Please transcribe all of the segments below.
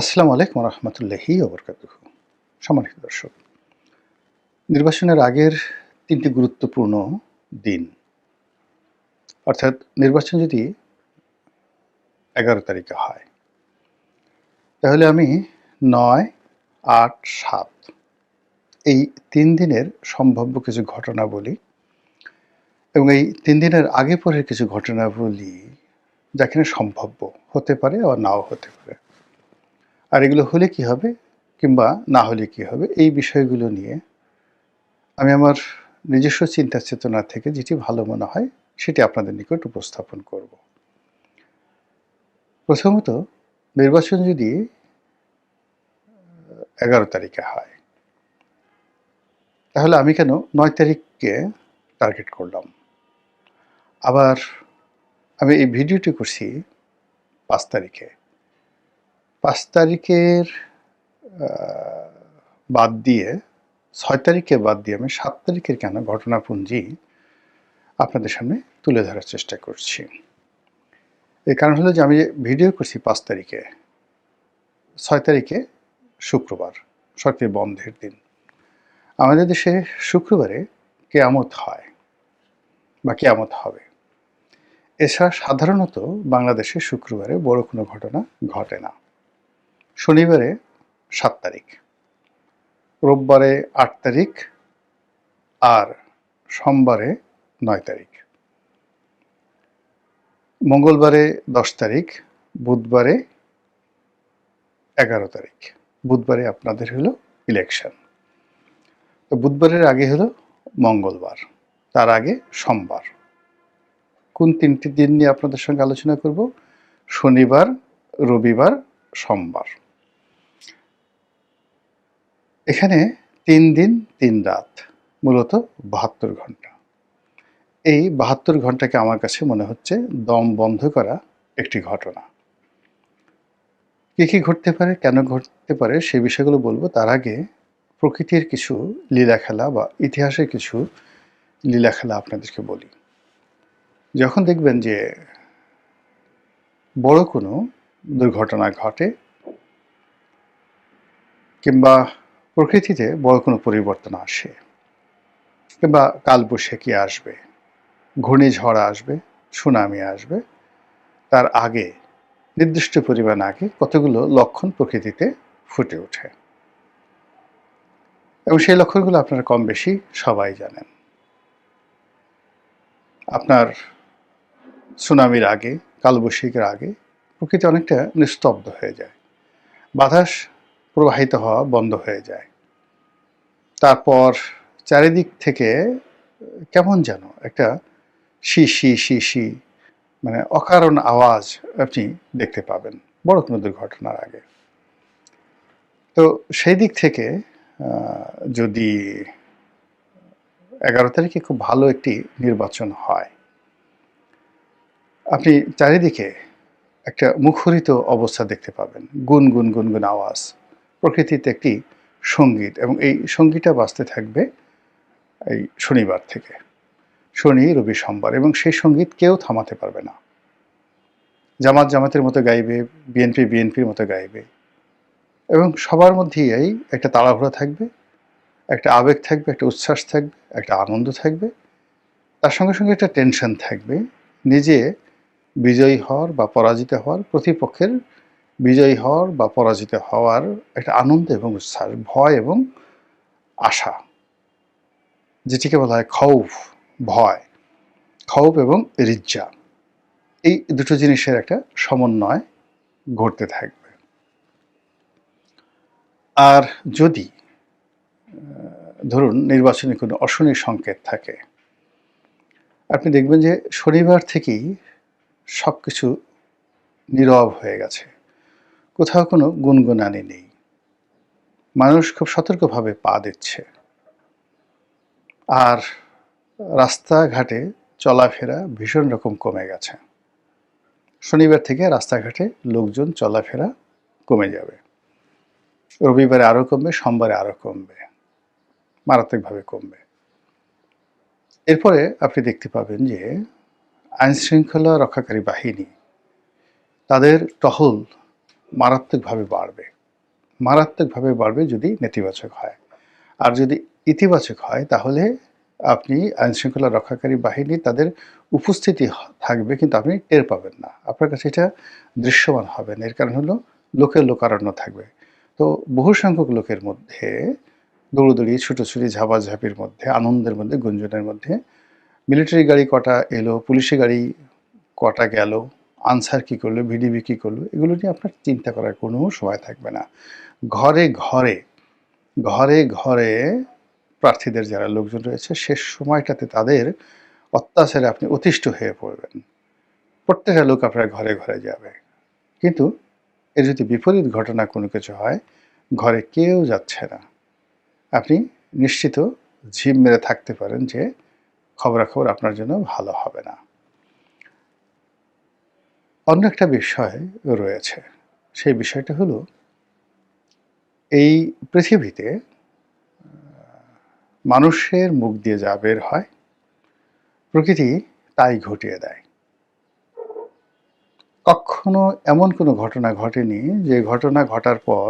আসসালামু আলাইকুম রহমতুল্লাহি ওবরকাতুহু। সম্মানিত দর্শক, নির্বাচনের আগের ৩টি গুরুত্বপূর্ণ দিন, অর্থাৎ নির্বাচন যদি ১১ তারিখে হয়, তাহলে আমি ৯, ৮, ৭ এই ৩ দিনের সম্ভাব্য কিছু ঘটনা বলি এবং এই ৩ দিনের আগে পরের কিছু ঘটনা বলি, যা কিনা সম্ভাব্য হতে পারে আবার নাও হতে পারে। আর এগুলো হলে কী হবে কিংবা না হলে কী হবে, এই বিষয়গুলো নিয়ে আমি আমার নিজস্ব চিন্তা চেতনা থেকে যেটি ভালো মনে হয় সেটি আপনাদের নিকট উপস্থাপন করব। প্রথমত, নির্বাচন যদি ১১ তারিখে হয়, তাহলে আমি কেন ৯ তারিখকে টার্গেট করলাম? আবার আমি এই ভিডিওটি করছি ৫ তারিখে। ৫ তারিখের বাদ দিয়ে ৬ তারিখকে বাদ দিয়ে আমি ৭ তারিখের কেন ঘটনাপুঞ্জি আপনাদের সামনে তুলে ধরার চেষ্টা করছি। এর কারণ হলো যে আমি ভিডিও করছি ৫ তারিখে, ৬ তারিখে শুক্রবার, সরকারি বন্ধের দিন। আমাদের দেশে শুক্রবারে কেয়ামত হয় বা কেয়ামত হবে। এছাড়া সাধারণত বাংলাদেশে শুক্রবারে বড় কোনো ঘটনা ঘটে না। শনিবারে ৭ তারিখ, রোববারে ৮ তারিখ, আর সোমবারে ৯ তারিখ, মঙ্গলবারে ১০ তারিখ, বুধবারে ১১ তারিখ। বুধবারে আপনাদের হলো ইলেকশন। তো বুধবারের আগে হলো মঙ্গলবার, তার আগে সোমবার। কোন ৩টি দিন নিয়ে আপনাদের সঙ্গে আলোচনা করব? শনিবার, রবিবার, সোমবার। এখানে ৩ দিন ৩ রাত, মূলত ৭২ ঘন্টা। এই ৭২ ঘন্টাকে আমার কাছে মনে হচ্ছে দম বন্ধ করা একটি ঘটনা। কী ঘটতে পারে, কেন ঘটতে পারে সে বিষয়গুলো বলবো। তার আগে প্রকৃতির কিছু লীলাখেলা বা ইতিহাসের কিছু লীলাখেলা আপনাদেরকে বলি। যখন দেখবেন যে বড় কোনো দুর্ঘটনা ঘটে কিংবা প্রকৃতিতে বড় কোনো পরিবর্তন আসে কিংবা কালবৈশাখী আসবে, ঘূর্ণিঝড় আসবে, সুনামি আসবে, তার আগে নির্দিষ্ট পরিমাণ আগে কতগুলো লক্ষণ প্রকৃতিতে ফুটে ওঠে এবং সেই লক্ষণগুলো আপনারা কম বেশি সবাই জানেন। আপনার সুনামির আগে, কালবৈশাখীর আগে প্রকৃতি অনেকটা নিস্তব্ধ হয়ে যায়, বাতাস প্রবাহিত হওয়া বন্ধ হয়ে যায়। তারপর চারিদিক থেকে কেমন যেন একটা শি শি শি শি, মানে অকারণ আওয়াজ আপনি দেখতে পাবেন বড় কোনো দুর্ঘটনার আগে। তো সেই দিক থেকে যদি ১১ তারিখে খুব ভালো একটি নির্বাচন হয়, আপনি চারিদিকে একটা মুখরিত অবস্থা দেখতে পাবেন, গুনগুন গুনগুন আওয়াজ, প্রকৃতিতে একটি সঙ্গীত, এবং এই সঙ্গীতটা বাজতে থাকবে এই শনিবার থেকে, শনি, রবি, সোমবার, এবং সেই সঙ্গীত কেউ থামাতে পারবে না। জামাত জামাতের মতো গাইবে, বিএনপি বিএনপির মতো গাইবে, এবং সবার মধ্যেই এই একটা তাড়াহুড়া থাকবে, একটা আবেগ থাকবে, একটা উচ্ছ্বাস থাকবে, একটা আনন্দ থাকবে, তার সঙ্গে সঙ্গে একটা টেনশন থাকবে, নিজে বিজয়ী হওয়ার বা পরাজিত হওয়ার, প্রতিপক্ষের বিজয়ী হওয়ার বা পরাজিত হওয়ার একটা আনন্দ এবং উচ্ছ্বাস, ভয় এবং আশা, যেটিকে বলা হয় খৌফ, ভয়, খৌফ এবং রিজ্জা। এই দুটো জিনিসের একটা সমন্বয় ঘটতে থাকবে। আর যদি ধরুন নির্বাচনে কোনো অশনির সংকেত থাকে, আপনি দেখবেন যে শনিবার থেকেই সব কিছু নীরব হয়ে গেছে, কোথাও কোনো গুনগুনানি নেই, মানুষ খুব সতর্কভাবে পা দিচ্ছে, আর রাস্তাঘাটে চলাফেরা ভীষণ রকম কমে গেছে। শনিবার থেকে রাস্তাঘাটে লোকজন চলাফেরা কমে যাবে, রবিবারে আরও কমবে, সোমবারে আরও কমবে, মারাত্মকভাবে কমবে। এরপরে আপনি দেখতে পাবেন যে আইনশৃঙ্খলা রক্ষাকারী বাহিনী, তাদের টহল মারাত্মকভাবে বাড়বে। মারাত্মকভাবে বাড়বে যদি নেতিবাচক হয়। আর যদি ইতিবাচক হয় তাহলে আপনি আইনশৃঙ্খলা রক্ষাকারী বাহিনী তাদের উপস্থিতি থাকবে কিন্তু আপনি টের পাবেন না। আপনার কাছে এটা দৃশ্যমান হবে না। এর কারণ হলো লোকের লোকারণ্য থাকবে। তো বহু সংখ্যক লোকের মধ্যে দৌড়াদৌড়ি, ছুটোছুটি, ঝাপাঝাপির মধ্যে, আনন্দের মধ্যে, গুঞ্জনের মধ্যে মিলিটারি গাড়ি কটা এলো, পুলিশি গাড়ি কটা গেল, আনসার কী করলো, ভিডিবি কী করলো, এগুলো নিয়ে আপনার চিন্তা করার কোনো সময় থাকবে না। ঘরে ঘরে ঘরে ঘরে প্রার্থীদের যারা লোকজন রয়েছে শেষ সময়টাতে তাদের অত্যাচারে আপনি অতিষ্ঠ হয়ে পড়বেন। প্রত্যেকটা লোক আপনার ঘরে ঘরে যাবে। কিন্তু এর যদি বিপরীত ঘটনা কোনো কিছু হয়, ঘরে কেউ যাচ্ছে না। আপনি নিশ্চিত ঝিম মেরে থাকতে পারেন যে খবরাখবর আপনার জন্য ভালো হবে না। অন্য একটা বিষয় রয়েছে। সেই বিষয়টা হলো এই পৃথিবীতে মানুষের মুখ দিয়ে যা বের হয় প্রকৃতি তাই ঘটিয়ে দেয়। কখনো এমন কোনো ঘটনা ঘটেনি যে ঘটনা ঘটার পর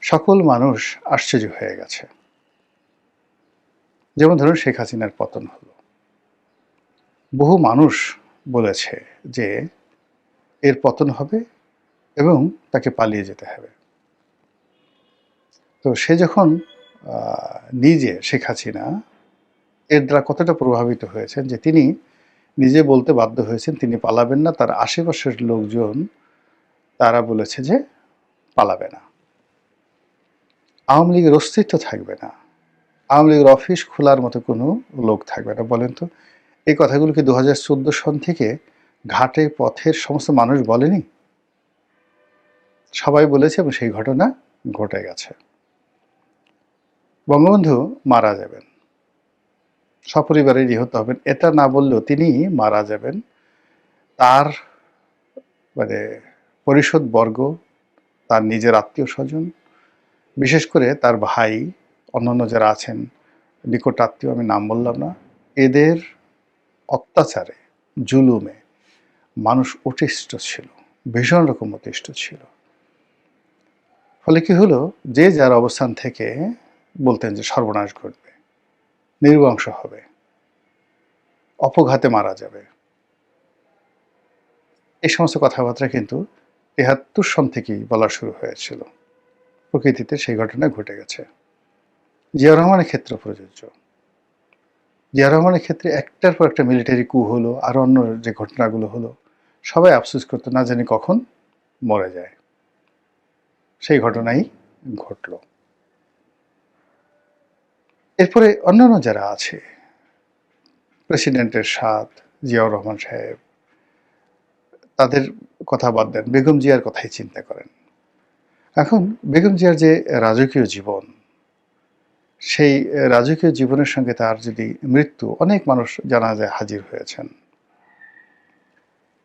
সকল মানুষ আশ্চর্য হয়ে গেছে। যেমন ধরুন শেখ হাসিনার পতন হলো। বহু মানুষ বলেছে যে এর পতন হবে এবং তাকে পালিয়ে যেতে হবে। তো সে যখন নিজে শেখ হাসিনা এর দ্বারা কতটা প্রভাবিত হয়েছেন যে তিনি নিজে বলতে বাধ্য হয়েছেন তিনি পালাবেন না, তার আশেপাশের লোকজন তারা বলেছে যে পালাবে না, আওয়ামী লীগের অস্তিত্ব থাকবে না, আওয়ামী লীগের অফিস খোলার মতো কোনো লোক থাকবে না। বলেন তো এই কথাগুলো কি 2014 সন থেকে ঘাটে পথের সমস্ত মানুষ বলেনি? সবাই বলেছে এবং সেই ঘটনা ঘটে গেছে। বঙ্গবন্ধু মারা যাবেন, সপরিবারে নিহত হবেন, এটা না বললেও তিনি মারা যাবেন। তার মানে পরিষদ বর্গ, তার নিজের আত্মীয় স্বজন, বিশেষ করে তার ভাই, অন্যান্য যারা আছেন নিকট আত্মীয়, আমি নাম বললাম না, এদের অত্যাচারে, জুলুমে মানুষ অতিষ্ঠ ছিল, ভীষণ রকম অতিষ্ঠ ছিল। ফলে কি হলো, যে যার অবস্থান থেকে বলতেন যে সর্বনাশ ঘটবে, নির্বংশ হবে, অপঘাতে মারা যাবে। এই সমস্ত কথাবার্তা কিন্তু ৭৩ সন থেকেই বলা শুরু হয়েছিল। প্রকৃতিতে সেই ঘটনা ঘটে গেছে। জিয়া রহমানের ক্ষেত্রে প্রযোজ্য। জিয়া রহমানের ক্ষেত্রে একটার পর একটা মিলিটারি কু হলো, আর অন্য যে ঘটনাগুলো হলো, সবাই আফসোস করতো না জানি কখন মরে যায়। সেই ঘটনাই ঘটল। এরপরে অন্যান্য যারা আছে, প্রেসিডেন্টের সাথ, জিয়াউর রহমান সাহেব, তাদের কথা বাদ দেন, বেগম জিয়ার কথাই চিন্তা করেন। এখন বেগম জিয়ার যে রাজকীয় জীবন, সেই রাজকীয় জীবনের সঙ্গে তার যদি মৃত্যু, অনেক মানুষ জানাজায় হাজির হয়েছেন,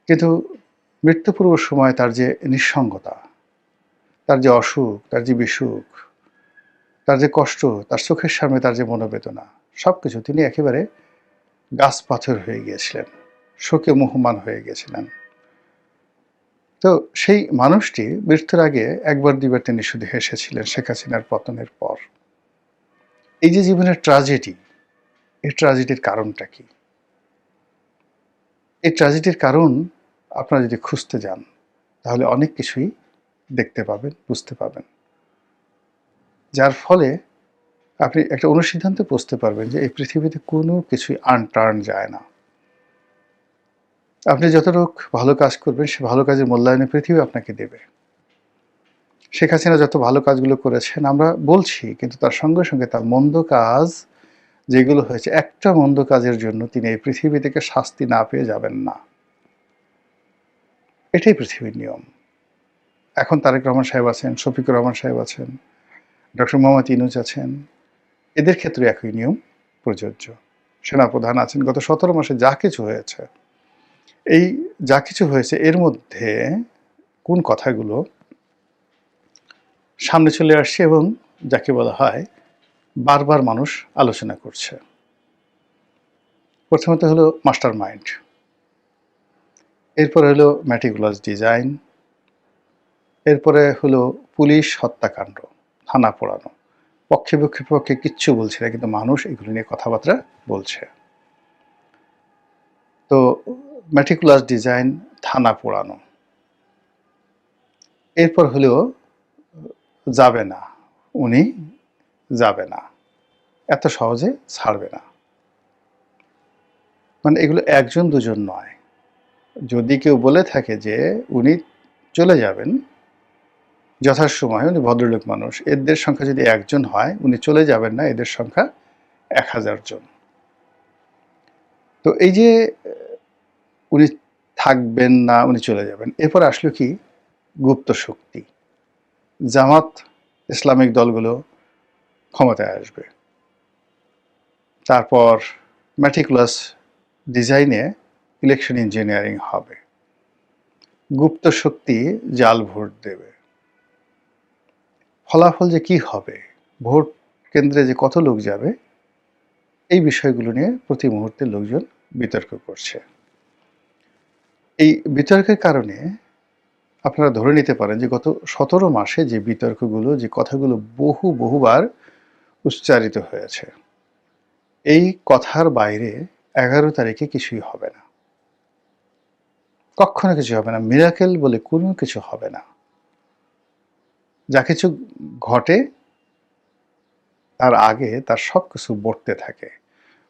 কিন্তু মৃত্যু পূর্ব সময় তার যে নিঃসঙ্গতা, তার যে অসুখ, তার যে বিসুখ, তার যে কষ্ট, তার চোখের সামনে তার যে মনোবেদনা, সব কিছু তিনি একেবারে গাছ পাথর হয়ে গিয়েছিলেন, শোকে মুহ্যমান হয়ে গিয়েছিলেন। তো সেই মানুষটি মৃত্যুর আগে একবার দুইবার তিনি শুধু হেসেছিলেন শেখ হাসিনার পতনের পর। এই যে জীবনের ট্র্যাজেডি, এই ট্র্যাজেডির কারণটা কি? এই ট্র্যাজেডির কারণ আপনারা যদি খুঁজতে যান তাহলে অনেক কিছুই দেখতে পাবেন, বুঝতে পাবেন, যার ফলে আপনি একটা অনুসিদ্ধান্তে পৌঁছতে পারবেন যে এই পৃথিবীতে কোনো কিছুই আনটার্ন যায় না। আপনি যতটুক ভালো কাজ করবেন সে ভালো কাজের মূল্যায়নে পৃথিবী আপনাকে দেবে। শেখ হাসিনা যত ভালো কাজগুলো করেছেন আমরা বলছি, কিন্তু তার সঙ্গে সঙ্গে তার মন্দ কাজ যেগুলো হয়েছে, একটা মন্দ কাজের জন্য তিনি এই পৃথিবী থেকে শাস্তি না পেয়ে যাবেন না। এটাই পৃথিবীর নিয়ম। এখন তারেক রহমান সাহেব আছেন, শফিকুর রহমান সাহেব আছেন, ডক্টর মোহাম্মদ ইউনূস আছেন, এদের ক্ষেত্রে একই নিয়ম প্রযোজ্য। সেনাপ্রধান আছেন। গত ১৭ মাসে যা কিছু হয়েছে, এই যা কিছু হয়েছে এর মধ্যে কোন কথাগুলো সামনে চলে আসছে এবং যাকে বলা হয় বারবার মানুষ আলোচনা করছে। প্রথমত হলো মাস্টার মাইন্ড, এরপর হলো ম্যাটিকুলাস ডিজাইন, এরপরে হলো পুলিশ হত্যাকাণ্ড, থানা পোড়ানো। পক্ষে কিচ্ছু বলছে না, কিন্তু মানুষ এগুলো নিয়ে কথাবার্তা বলছে। তো মেটিকুলাস ডিজাইন, থানা পোড়ানো। এরপর হলো যাবে না, উনি যাবে না, এত সহজে ছাড়বে না। মানে এগুলো একজন দুজন নয়। যদি কেউ বলে থাকে যে উনি চলে যাবেন যথাসময়ে, উনি ভদ্রলোক মানুষ, এদের সংখ্যা যদি একজন হয়, উনি চলে যাবেন না, এদের সংখ্যা 1000 জন। তো এই যে উনি থাকবেন না, উনি চলে যাবেন, এরপর আসলো কি গুপ্ত শক্তি, জামাত ইসলামিক দলগুলো ক্ষমতায় আসবে। তারপর মেটিকুলাস ডিজাইনে ইলেকশন ইঞ্জিনিয়ারিং হবে, গুপ্ত শক্তি জাল ভোট দেবে। ফলাফল যে কি হবে, ভোট কেন্দ্রে যে কত লোক যাবে, এই বিষয়গুলো নিয়ে প্রতি মুহূর্তে লোকজন বিতর্ক করছে। এই বিতর্কের কারণে আপনারা ধরে নিতে পারেন যে গত 17 মাসে যে বিতর্কগুলো, যে কথাগুলো বহুবার উচ্চারিত হয়েছে, এই কথার বাইরে 11 তারিখে কিছুই হবে না, কখনো কিছু হবে না। মিরাকেল বলে কোনো কিছু হবে না। যা কিছু ঘটে তার আগে তার সব কিছু বর্তে থাকে,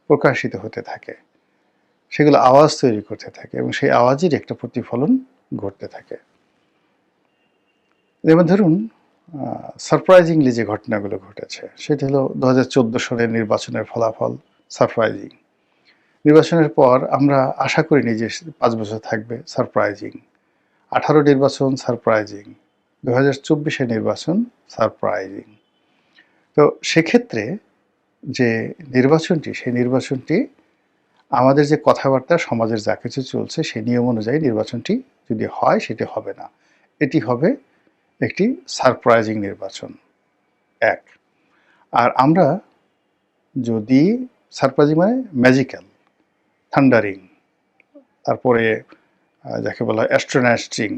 প্রকাশিত হতে থাকে, সেগুলো আওয়াজ তৈরি করতে থাকে, এবং সেই আওয়াজের একটা প্রতিফলন ঘটতে থাকে। যেমন ধরুন, সারপ্রাইজিংলি যে ঘটনাগুলো ঘটেছে, সেটা হলো 2014 সালের নির্বাচনের ফলাফল সারপ্রাইজিং। নির্বাচনের পর আমরা আশা করিনি যে 5 বছর থাকবে, সারপ্রাইজিং। 18 নির্বাচন সারপ্রাইজিং, 2024 নির্বাচন সারপ্রাইজিং। তো সেক্ষেত্রে যে নির্বাচনটি, সেই নির্বাচনটি আমাদের যে কথাবার্তা, সমাজের যা কিছু চলছে, সেই নিয়ম অনুযায়ী নির্বাচনটি যদি হয়, সেটি হবে না। এটি হবে একটি সারপ্রাইজিং নির্বাচন, এক। আর আমরা যদি সারপ্রাইজিং মানে ম্যাজিক্যাল, থান্ডারিং, তারপরে যাকে বলা হয় অ্যাস্ট্রোনাস্টিং,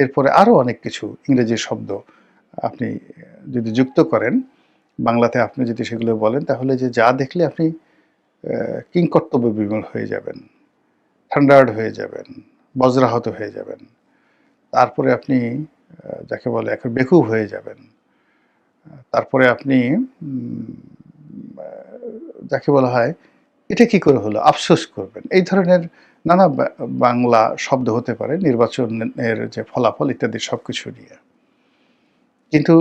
এরপরে আরও অনেক কিছু ইংরেজি শব্দ আপনি যদি যুক্ত করেন, বাংলাতে আপনি যদি সেগুলো বলেন, তাহলে যে যা দেখলে আপনি কিংকর্তব্য বিমূল হয়ে যাবেন, থান্ডার্ড হয়ে যাবেন, বজ্রাহত হয়ে যাবেন। তারপরে আপনি যাকে বলে এখন বেকুব হয়ে যাবেন। তারপরে আপনি যাকে বলা হয় এটা কি করে হলো, আফসোস করবেন। এই ধরনের নানা বাংলা শব্দ হতে পারে নির্বাচনের যে ফলাফল ইত্যাদি সব কিছু নিয়ে। কিন্তু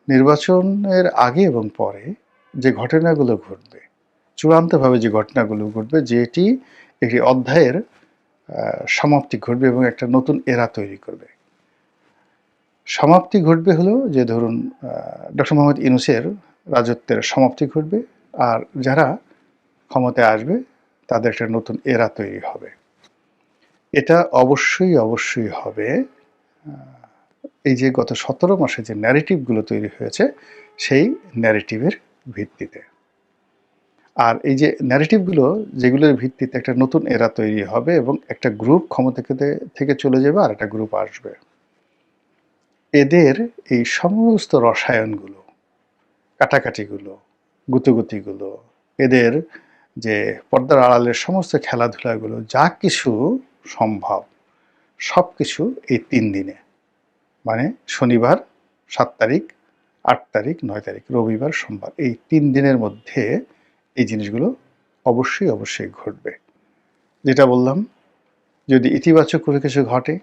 নির্বাচনের আগে এবং পরে যে ঘটনাগুলো ঘটবে, চূড়ান্তভাবে যে ঘটনাগুলো ঘটবে, যেটি একটি অধ্যায়ের সমাপ্তি ঘটবে এবং একটা নতুন এরা তৈরি করবে। সমাপ্তি ঘটবে হলো যে ধরুন ডক্টর মোহাম্মদ ইউনূসের রাজত্বের সমাপ্তি ঘটবে, আর যারা ক্ষমতায় আসবে তাদের একটা নতুন এরা তৈরি হবে। এটা অবশ্যই হবে এই যে গত 17 মাসে যে ন্যারেটিভগুলো তৈরি হয়েছে, সেই ন্যারেটিভের ভিত্তিতে। আর এই যে ন্যারেটিভগুলো, যেগুলোর ভিত্তিতে একটা নতুন এরা তৈরি হবে এবং একটা গ্রুপ ক্ষমতা থেকে চলে যাবে আর একটা গ্রুপ আসবে। এদের এই সমস্ত রসায়নগুলো, কাটাকাটিগুলো, গুতোগুতিগুলো, এদের যে পর্দার আড়ালের সমস্ত খেলাধুলাগুলো, যা কিছু সম্ভব, সব কিছু এই 3 দিনে, মানে শনিবার 7 তারিখ, 8 তারিখ, 9 তারিখ, রবিবার, সোমবার, এই 3 দিনের মধ্যে এই জিনিসগুলো অবশ্যই ঘটবে। যেটা বললাম, যদি ইতিবাচক কোনো কিছু ঘটে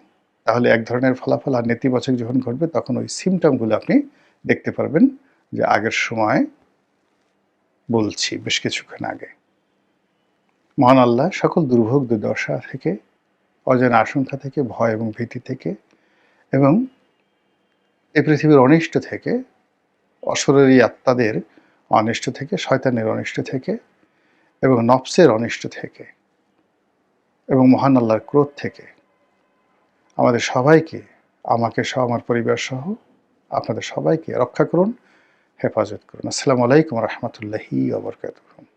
তাহলে এক ধরনের ফলাফল, আর নেতিবাচক যখন ঘটবে তখন ওই সিমটমগুলো আপনি দেখতে পারবেন, যে আগের সময় বলছি বেশ কিছুক্ষণ আগে। মহান আল্লাহ সকল দুর্ভোগ দুর্দশা থেকে, অজানা আশঙ্কা থেকে, ভয় এবং ভীতি থেকে, এবং এই পৃথিবীর অনিষ্ট থেকে, অশরীরী আত্মাদের অনিষ্ট থেকে, শয়তানের অনিষ্ট থেকে, এবং নফসের অনিষ্ট থেকে, এবং মহান আল্লাহর ক্রোধ থেকে আমাদের সবাইকে, আমাকে সহ, আমার পরিবার সহ আপনাদের সবাইকে রক্ষা করুন, হেফাজত করুন। আসসালামু আলাইকুম রহমতুল্লাহি ওয়া বারাকাতুহু।